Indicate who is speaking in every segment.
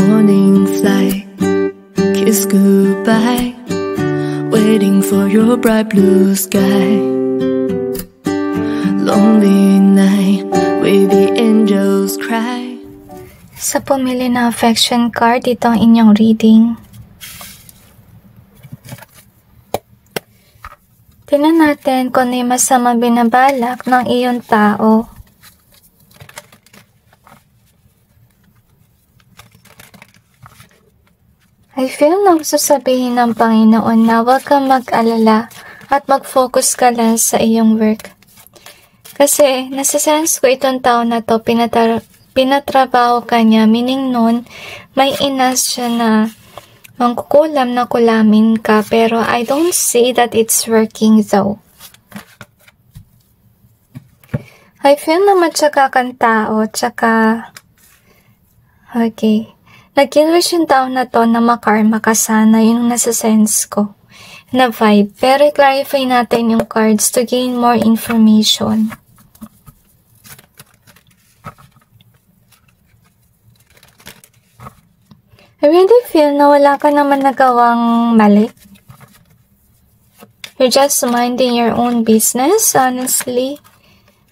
Speaker 1: morning flight, kiss goodbye, waiting for your bright blue sky. Lonely night, where the angels cry.
Speaker 2: Sa pumili na affection card, ito ang inyong reading. Tingnan natin kung ano yung masama binabalak ng iyong tao. I feel na gusto sabihin ng Panginoon na huwag kang mag-alala at mag-focus ka lang sa iyong work. Kasi nasa-sense ko itong tao na to, pinatrabaho ka niya, meaning nun, may inas siya na mangkukulam na kulamin ka, pero I don't see that it's working though. I feel na matyaga kang tao, tsaka, okay. Nag-wish yung tao na to na makarma ka sana, yun ang nasa sense ko, na vibe. Pero i-clarify natin yung cards to gain more information. I really feel na wala ka naman nagawang mali. You're just minding your own business, honestly.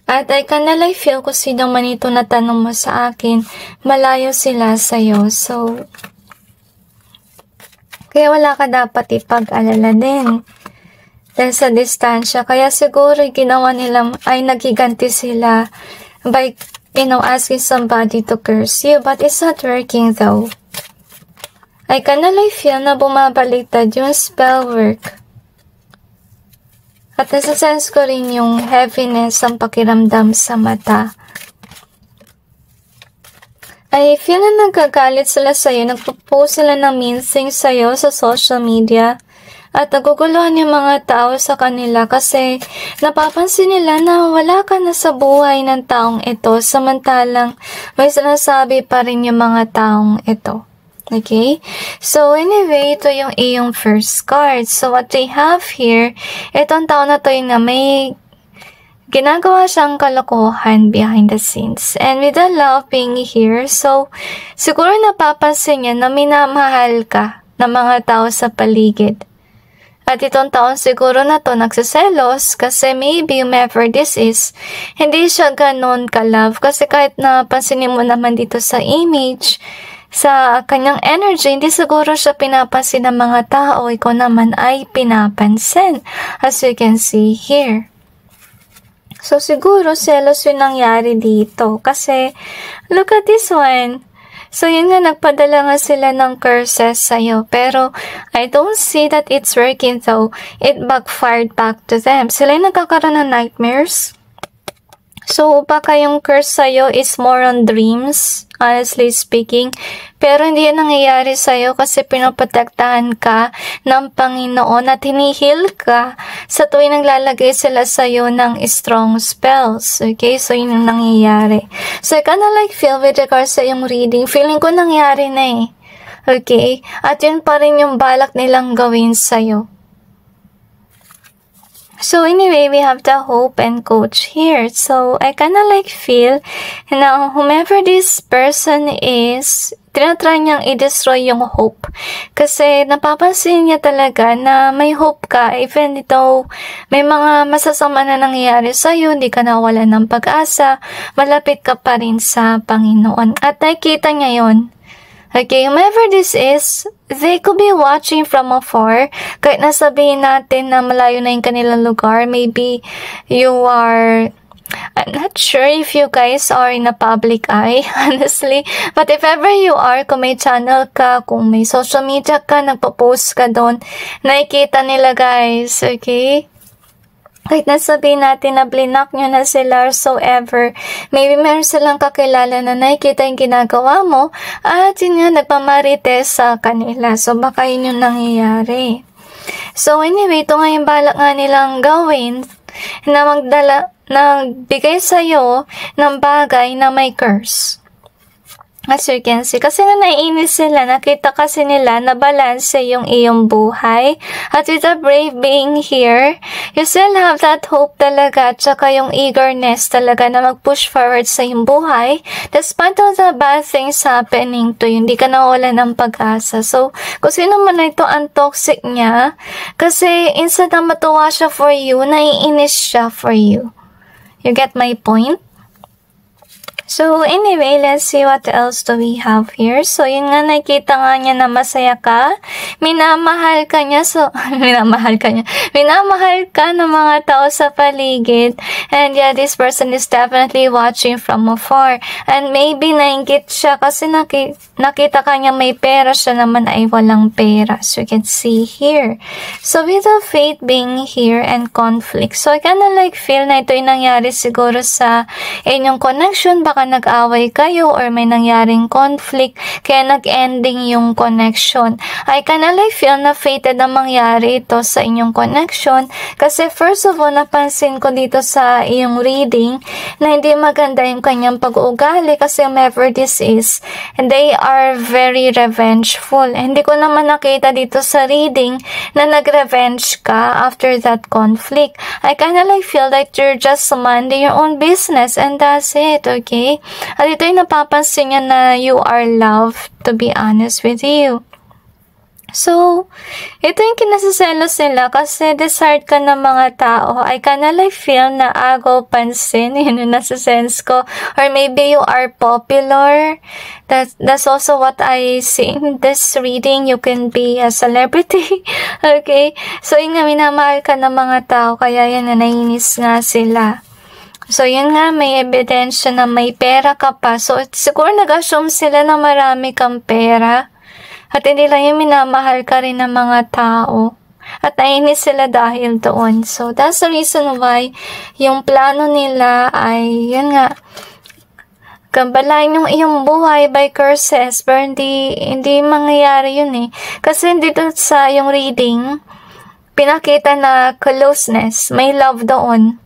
Speaker 2: At I kinda like feel kung sino man ito na tanong mo sa akin, malayo sila sa'yo. So, kaya wala ka dapat ipag-alala din. Dahil sa distansya, kaya siguro ginawa nila ay nagiganti sila by, asking somebody to curse you. But it's not working though. I kinda like feel na bumabaliktad yung spell work. At nasa-sense ko rin yung heaviness ang pakiramdam sa mata. I feel na nagkagalit sila sa'yo, nagpo-post sila ng mean things sa'yo sa social media. At naguguluhan yung mga tao sa kanila kasi napapansin nila na wala ka na sa buhay ng taong ito, samantalang may sinasabi pa rin yung mga taong ito. Okay? So, anyway, ito yung iyong first card. So, what they have here, itong tao na to yung na may ginagawa siyang kalokohan behind the scenes. And with the love being here, so, siguro napapansin niya na minamahal ka ng mga tao sa paligid. At itong taon siguro na to nagsiselos kasi maybe whomever this is, hindi siya ganon ka-love. Kasi kahit napansinin mo naman dito sa image, sa kanyang energy, hindi siguro siya pinapansin ng mga tao, ikaw naman ay pinapansin, as you can see here. So, siguro, selos yung nangyari dito, kasi, look at this one. So, yun nga, nagpadala nga sila ng curses sa'yo, pero, I don't see that it's working though. It backfired back to them. Sila yung nagkakaroon ng nightmares. So, baka yung curse sa'yo is more on dreams, honestly speaking. Pero hindi yan nangyayari sa'yo kasi pinoprotektahan ka ng Panginoon at hinihil ka sa tuwing naglalagay sila sa'yo ng strong spells. Okay? So, yun yung nangyayari. So, I kinda like feel with regards sa yung reading. Feeling ko nangyari na eh. Okay? At yun pa rin yung balak nilang gawin sa'yo. So anyway, we have the hope and coach here. So I kinda like feel na whomever this person is, tinatry niyang i-destroy yung hope. Kasi napapansin niya talaga na may hope ka even though may mga masasama na nangyayari sa'yo, hindi ka nawala ng pag-asa, malapit ka pa rin sa Panginoon. At nakikita niya yun. Okay, whomever this is, they could be watching from afar. Kahit nasabihin natin na malayo na yung kanilang lugar, maybe you are, I'm not sure if you guys are in a public eye, honestly. But if ever you are, kung may channel ka, kung may social media ka, nagpo-post ka doon, nakikita nila guys, okay? Kahit nasabihin natin na blinak nyo na sila or so ever, maybe meron silang kakilala na nakikita yung ginagawa mo at yun nga, nagpamarites sa kanila. So, baka yun yung nangyayari. So, anyway, ito nga yung balak nga nilang gawin na nagbigay sa'yo ng bagay na may curse. As you can see, kasi nga naiinis sila, nakita kasi nila na balanse yung iyong buhay. At with the Brave being here, you still have that hope talaga, tsaka yung eagerness talaga na mag-push forward sa iyong buhay. Despite of the bad things happening to you, hindi ka nawala ng pag-asa. So, kung sino man na ito ang toxic niya, kasi instead na matuwa siya for you, naiinis siya for you. You get my point? So, anyway, let's see what else do we have here. So, yun nga, nakita nga niya na masaya ka. Minamahal ka niya. So, minamahal ka ng mga tao sa paligid. And yeah, this person is definitely watching from afar. And maybe nainggit siya kasi nakita ka niya may pera, siya naman ay walang pera. So, you can see here. So, with the fate being here and conflict. So, I kinda like feel na ito yung nangyari siguro sa inyong connection. Baka nag-away kayo or may nangyaring conflict kaya nag-ending yung connection. I kinda like feel na fated na mangyari ito sa inyong connection kasi first of all, napansin ko dito sa iyong reading na hindi maganda yung kanyang pag-uugali kasi whomever this is, and they are very revengeful. Hindi ko naman nakita dito sa reading na nag-revenge ka after that conflict. I kinda like feel like you're just minding your own business and that's it, okay? At ito yung napapansin niya na you are loved, to be honest with you. So, ito yung kinasaselos nila kasi desired ka ng mga tao. I kinda like feel na agaw pansin, yun yung nasa-sense ko. Or maybe you are popular. That's also what I see in this reading. You can be a celebrity. Okay? So, yun nga, minamahal ka ng mga tao. Kaya yan, nainis nga sila. So, yun nga, may ebidensya na may pera ka pa. So, siguro nag-assume sila na marami kang pera. At hindi lang yung minamahal ka rin ng mga tao. At nainis sila dahil doon. So, that's the reason why yung plano nila ay, yun nga, gambalain yung iyong buhay by curses. Pero hindi mangyayari yun eh. Kasi dito sa yung reading, pinakita na closeness, may love doon.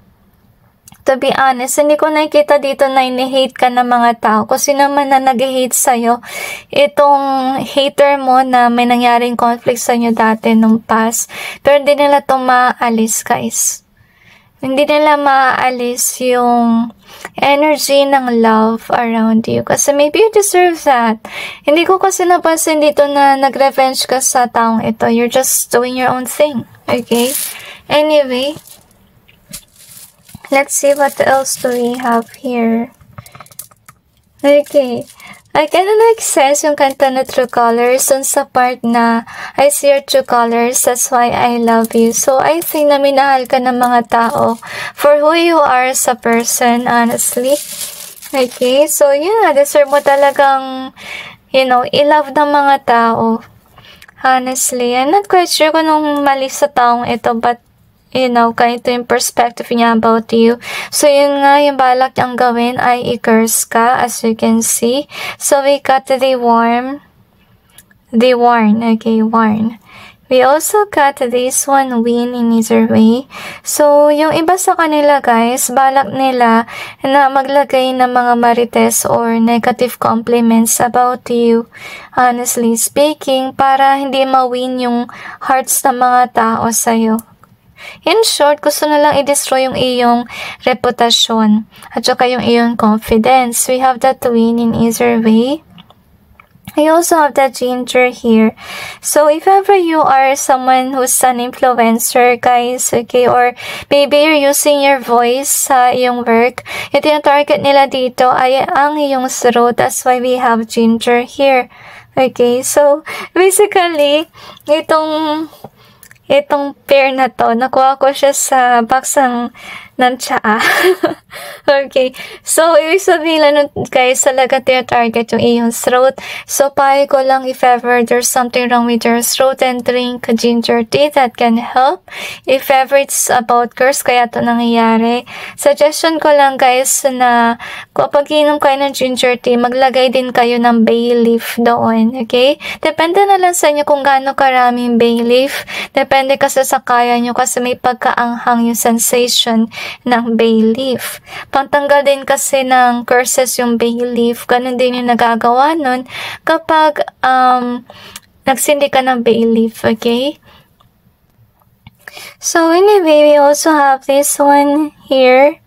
Speaker 2: To be honest, hindi ko nakikita dito na ini-hate ka ng mga tao. Kasi naman na nag-hate sa'yo, itong hater mo na may nangyaring conflict sa inyo dati nung past. Pero hindi nila ito maalis, guys. Hindi nila maalis yung energy ng love around you. Kasi maybe you deserve that. Hindi ko kasi napansin dito na nag-revenge ka sa taong ito. You're just doing your own thing. Okay? Anyway, let's see what else do we have here. Okay. I kinda like sense yung kanta na True Colors dun sa part na I see your true colors, that's why I love you. So, I think na minahal ka ng mga tao for who you are as a person, honestly. Okay. So, yeah, deserve mo talagang, i-love ng mga tao. Honestly, I'm not quite sure kung anong mali sa taong ito, but ganito yung perspective niya about you. So, yun nga, yung balak niyang gawin ay i-curse ka, as you can see. So, we got the warn. Okay, warn. We also got this one, win in either way. So, yung iba sa kanila, guys, balak nila na maglagay ng mga marites or negative compliments about you, honestly speaking, para hindi ma-win yung hearts ng mga tao sa'yo. In short, gusto na lang i-destroy yung iyong reputasyon at saka yung iyong confidence. We have that win in either way. We also have that ginger here. So, if ever you are someone who's an influencer, guys, okay, or maybe you're using your voice sa iyong work, ito yung target nila dito ay ang iyong throat. That's why we have ginger here. Okay, so, basically, itong pair na to, nakuha ko siya sa box ng tsaa. Okay. So, ibig sabihin lang, guys, talaga target yung iyong throat. So, pahay ko lang if ever there's something wrong with your throat and drink ginger tea that can help. If ever it's about curse, kaya ito nangyayari. Suggestion ko lang, guys, na kapag inom kayo ng ginger tea, maglagay din kayo ng bay leaf doon. Okay? Depende na lang sa inyo kung gaano karaming bay leaf. Depende kasi sa kaya nyo kasi may pagkaanghang yung sensation ng bay leaf. Pantanggal din kasi ng curses yung bay leaf. Ganun din yung nagagawa nun kapag nagsindi ka ng bay leaf, okay? So anyway, we also have this one here.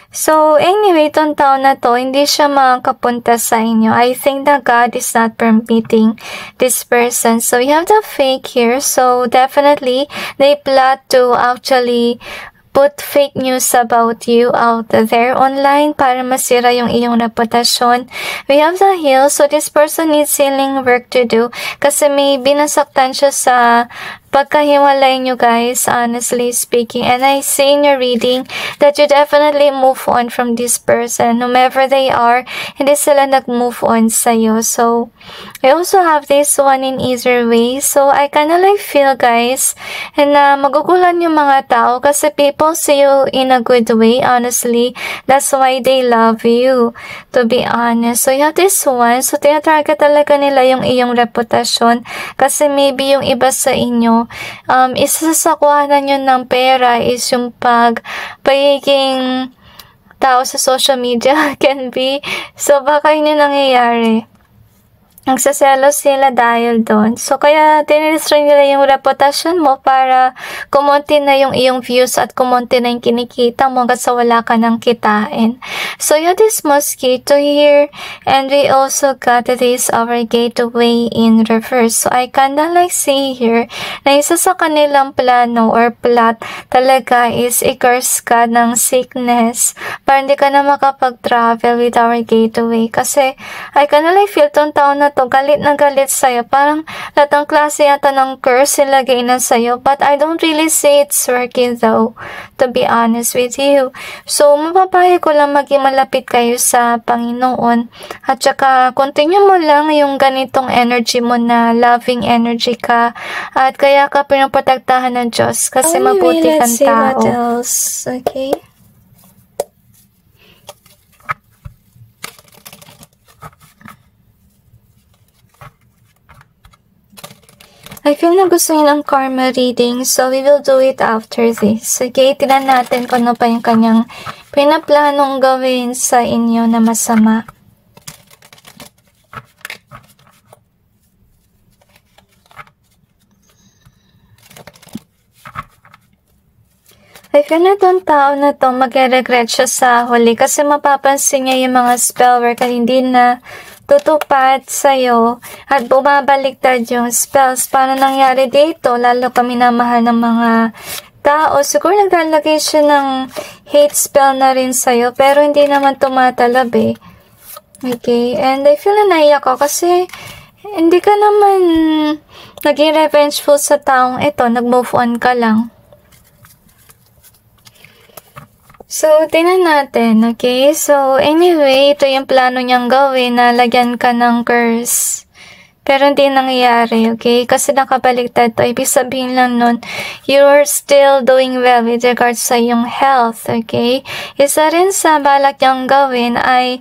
Speaker 2: So, anyway, itong taon na to, hindi siya makakapunta sa inyo. I think that God is not permitting this person. So, you have the fake here. So, definitely, they plot to actually put fake news about you out there online para masira yung iyong reputasyon. We have the heal. So, this person needs healing work to do kasi may binasaktan siya sa pagkahiwalay nyo guys, honestly speaking. And I see in your reading that you definitely move on from this person. Whomever they are, hindi sila nag-move on sa'yo. So, I also have this one in either way. So, I kinda like feel guys, na magugulan yung mga tao kasi people see you in a good way, honestly. That's why they love you, to be honest. So, you have this one. So, tinatarget talaga nila yung iyong reputasyon kasi maybe yung iba sa inyo, isa sa kuhanan nyo ng pera is yung pagiging tao sa social media can be. So, baka yun yung nangyayari. Nagsaselos sila dahil doon. So, kaya dinidestroy nila yung reputasyon mo para kumonti na yung iyong views at kumonti na yung kinikita mo hanggang sa wala ka ng kitain. So, you have this mosquito here. And we also got this our gateway in reverse. So, I kinda like see here na isa sa kanilang plano or plot talaga is i-curse ka ng sickness para hindi ka na makapag-travel with our gateway. Kasi, I kinda like feel tong taon na to, galit na galit sa'yo. Parang lahat ng klase yata ng curse ilagay na sa'yo. But I don't really see it's working though, to be honest with you. So, mapapayo ko lang maging malapit kayo sa Panginoon. At saka, continue mo lang yung ganitong energy mo na loving energy ka. At kaya ka pinaprotektahan ng Diyos kasi mabuti kang tao. Let's see what else. Okay? I feel na gusto niyo ng karma reading, so we will do it after this. Okay, tignan natin kung ano pa yung kanyang pinaplanong gawin sa inyo na masama. I feel na itong tao na to mag-regret siya sa huli kasi mapapansin niya yung mga spell work at hindi na tutupad sa'yo at bumabaliktad yung spells. Paano nangyari dito? Lalo kami minamahal ng mga tao. Siguro naglalagay siya ng hate spell na rin sa'yo pero hindi naman tumatalab eh. Okay? And I feel na naiyak ako kasi hindi ka naman naging revengeful sa taong ito. Nag-move on ka lang. So, tingnan natin, okay? So, anyway, ito yung plano niyang gawin na lagyan ka ng curse. Pero hindi nangyayari, okay? Kasi nakabaliktad to. Ibig sabihin lang nun, you're still doing well with regards sa iyong health, okay? Isa rin sa balak niyang gawin ay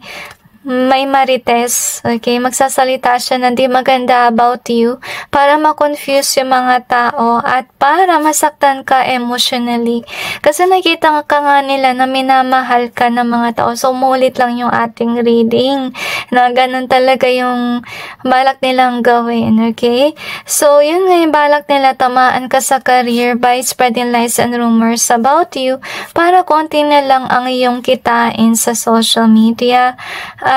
Speaker 2: may marites, okay? Magsasalita siya na di maganda about you para ma-confuse yung mga tao at para masaktan ka emotionally. Kasi nakita ka nga nila na minamahal ka ng mga tao. So, umulit lang yung ating reading na ganun talaga yung balak nilang gawin, okay? So, yun nga yung balak nila, tamaan ka sa career by spreading lies and rumors about you para konti na lang ang iyong kitain sa social media.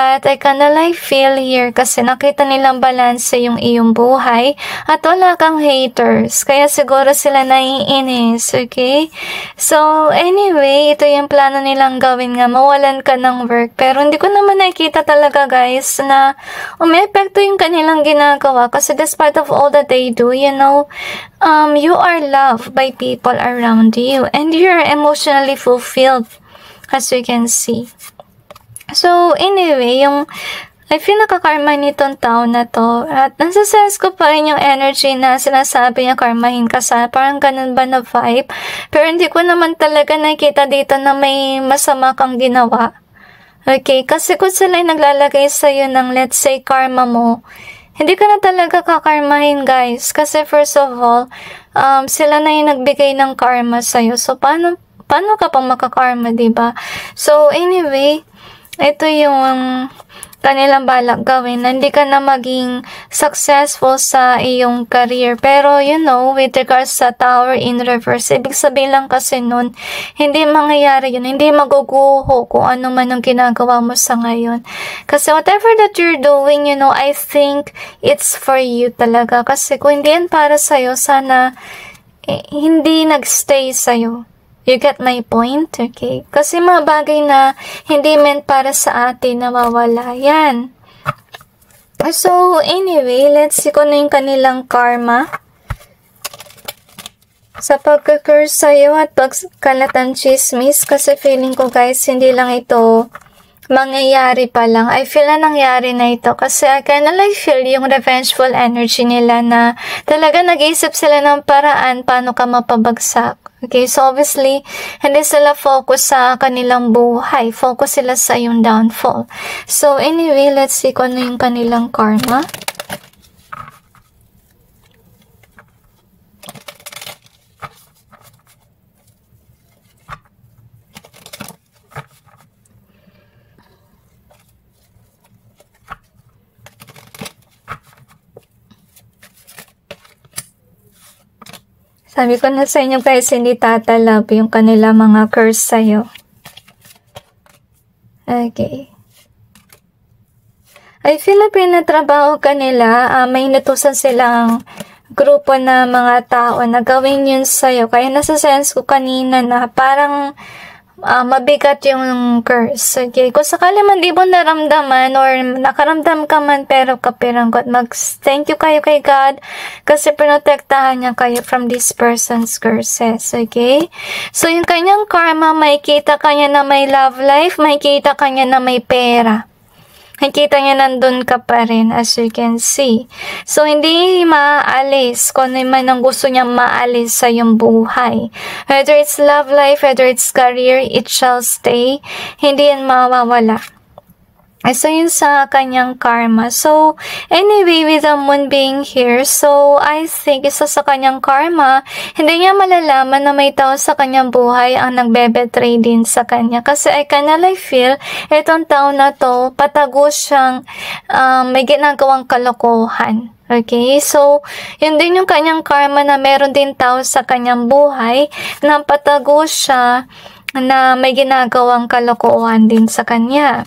Speaker 2: At I kinda like feel here kasi nakita nilang balance yung iyong buhay at wala kang haters. Kaya siguro sila naiinis, okay? So, anyway, ito yung plano nilang gawin nga, mawalan ka ng work. Pero hindi ko naman nakikita talaga guys na umepekto yung kanilang ginagawa kasi despite of all that they do, you know, you are loved by people around you and you're emotionally fulfilled as you can see. So, anyway, I feel nakakarma nitong tao na to. At nasa-sense ko pa rin yung energy na sinasabi niya karmahin ka sa. Parang ganun ba na vibe? Pero hindi ko naman talaga nakita dito na may masama kang ginawa. Okay? Kasi kung sila yung naglalagay sa'yo ng let's say karma mo, hindi ka na talaga kakarmahin guys. Kasi first of all, sila na yung nagbigay ng karma sa'yo. So, paano paano ka pang makakarma, diba? So, anyway, ito yung kanilang balak gawin, na hindi ka na maging successful sa iyong career. Pero, you know, with regards sa Tower in reverse, ibig sabihin lang kasi nun, hindi mangyayari yun, hindi maguguho kung ano man ang ginagawa mo sa ngayon. Kasi whatever that you're doing, you know, I think it's for you talaga. Kasi kung hindi yan para sa'yo, sana hindi nagstay sa'yo. You get my point? Okay? Kasi mga bagay na hindi meant para sa atin, nawawala yan. So, anyway, let's see kung ano yung kanilang karma sa pagka-curse sa'yo at pagkalatan chismis. Kasi feeling ko, guys, hindi lang ito mangyayari pa lang. I feel na nangyari na ito kasi I kinda like feel yung revengeful energy nila na talaga nag-iisip sila ng paraan paano ka mapabagsak. Okay, so obviously, hindi sila focus sa kanilang buhay. Focus sila sa yung downfall. So anyway, let's see kung ano yung kanilang karma. Sabi ko na sa inyo guys, hindi tatalab yung kanila mga curse sa'yo. Okay. I feel na pinatrabaho kanila, may inutusan silang grupo na mga tao na gawin yun sa'yo. Kaya nasa sense ko kanina na parang mabigat yung curse. Okay? Kung sakali man di mo naramdaman or nakaramdam ka man pero kapiranggot, mag-thank you kayo kay God kasi pinotektahan niya kayo from this person's curses. Okay? So, yung kanyang karma, makikita kanya na may love life, makikita kanya na may pera. Nakikita niya nandun ka pa rin, as you can see. So, hindi maalis kung ano man ang gusto niya maalis sa iyong buhay. Whether it's love life, whether it's career, it shall stay. Hindi yan mawawala. So, yun sa kanyang karma. So, anyway, with the moon being here, so, I think isa sa kanyang karma, hindi niya malalaman na may tao sa kanyang buhay ang nagbebetray din sa kanya. Kasi I kinda like feel, itong tao na to, patago siyang may ginagawang kalokohan. Okay? So, yun din yung kanyang karma na meron din tao sa kanyang buhay na patago siya na may ginagawang kalokohan din sa kanya.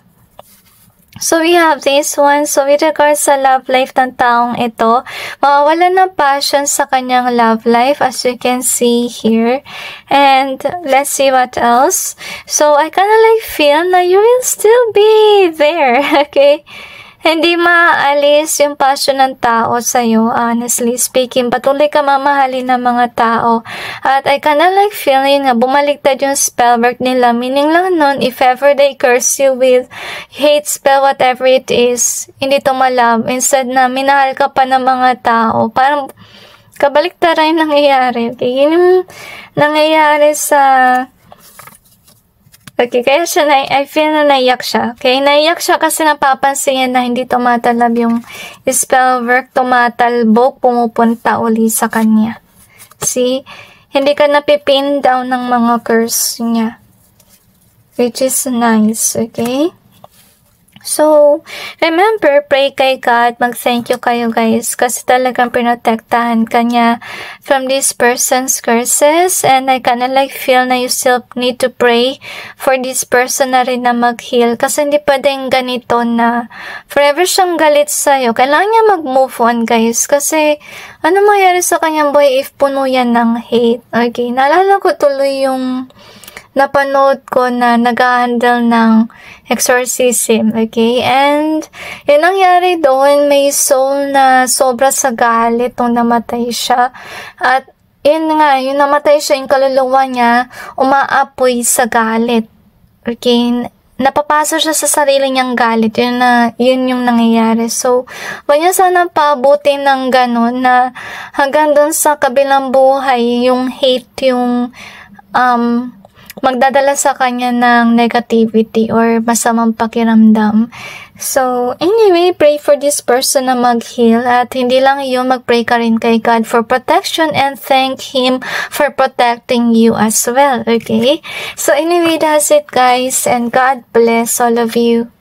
Speaker 2: So, we have this one. So, with regards sa love life ng taong ito, mawawalan ng passion sa kanyang love life as you can see here. And, let's see what else. So, I kinda like feel na you will still be there. Okay? Hindi maalis yung passion ng tao sa'yo, honestly speaking. Patuloy ka mamahalin ng mga tao. At I kinda like feeling na bumaliktad yung spell work nila. Meaning lang nun, if ever they curse you with hate spell, whatever it is, hindi to malove. Instead na minahal ka pa ng mga tao. Parang kabaliktaran yung nangyayari. Okay? Yun yung nangyayari sa... Okay, kaya siya I feel na naiyak siya. Okay, naiyak siya kasi napapansin niya na hindi tumatalab yung spell work, tumatalbog, pumupunta uli sa kanya. See? Hindi ka napipin down ng mga curse niya. Which is nice, okay? So, remember, pray kay God, mag-thank you kayo guys, kasi talagang pinotektahan ka niya from this person's curses, and I kinda like feel na you still need to pray for this person na rin na mag-heal, kasi hindi pwedeng ganito na forever siyang galit sa'yo. Kailangan niya mag-move on guys, kasi ano mangyari sa kanyang boy if puno yan ng hate? Okay, naalala ko tuloy yung napanood ko na nag-handle ng exorcism, okay? And, yun nangyari doon, may soul na sobra sa galit nung namatay siya. At, yun nga, yung namatay siya, yung kaluluwa niya, umaapoy sa galit. Okay? Napapasok siya sa sarili niyang galit. Yun yung nangyayari. So, huwag niya sana paabutin ng ganun na hanggang doon sa kabilang buhay, yung hate, yung, magdadala sa kanya ng negativity or masamang pakiramdam. So, anyway, pray for this person na mag-heal, at hindi lang yun, mag-pray ka rin kay God for protection and thank Him for protecting you as well, okay? So, anyway, that's it guys, and God bless all of you.